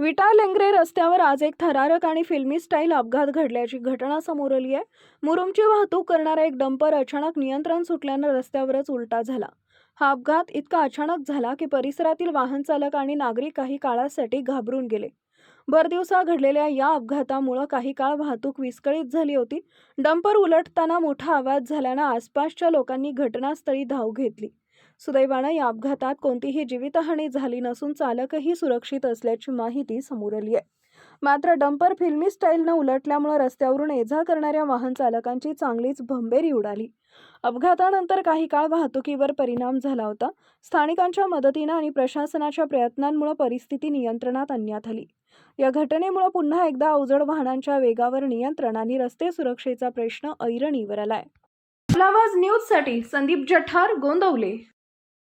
विटा-लेंगरे रस्त्यावर आज एक थरारक आणि फिल्मी स्टाईल अपघात घडल्याची घटना समोर आली आहे. मुरुमची वाहतूक करणारा एक डंपर अचानक नियंत्रण सुटल्यानं रस्त्यावरच उलटा झाला. हा अपघात इतका अचानक झाला की परिसरातील वाहन चालक आणि नागरिक काही काळासाठी घाबरून गेले. भरदिवसा घडलेल्या या अपघातामुळे काही काळ वाहतूक विस्कळीत झाली होती. डंपर उलटताना मोठा आवाज झाल्यानं आसपासच्या लोकांनी घटनास्थळी धाव घेतली. सुदैवानं या अपघातात कोणतीही जीवितहानी झाली नसून चालकही सुरक्षित असल्याची माहिती समोर आली आहे. मात्र डंपर फिल्मी स्टाईलनं उलटल्यामुळे रस्त्यावरून ये-जा करणाऱ्या वाहन चालकांची चांगलीच भंबेरी उडाली. अपघातानंतर काही काळ वाहतुकीवर परिणाम झाला होता. स्थानिकांच्या मदतीनं आणि प्रशासनाच्या प्रयत्नांमुळे परिस्थिती नियंत्रणात आणण्यात आली. या घटनेमुळे पुन्हा एकदा अवजड वाहनांच्या वेगावर नियंत्रण आणि रस्ते सुरक्षेचा प्रश्न ऐरणीवर आलाय. आवाज न्यूजसाठी संदीप जठार, गोंदवले.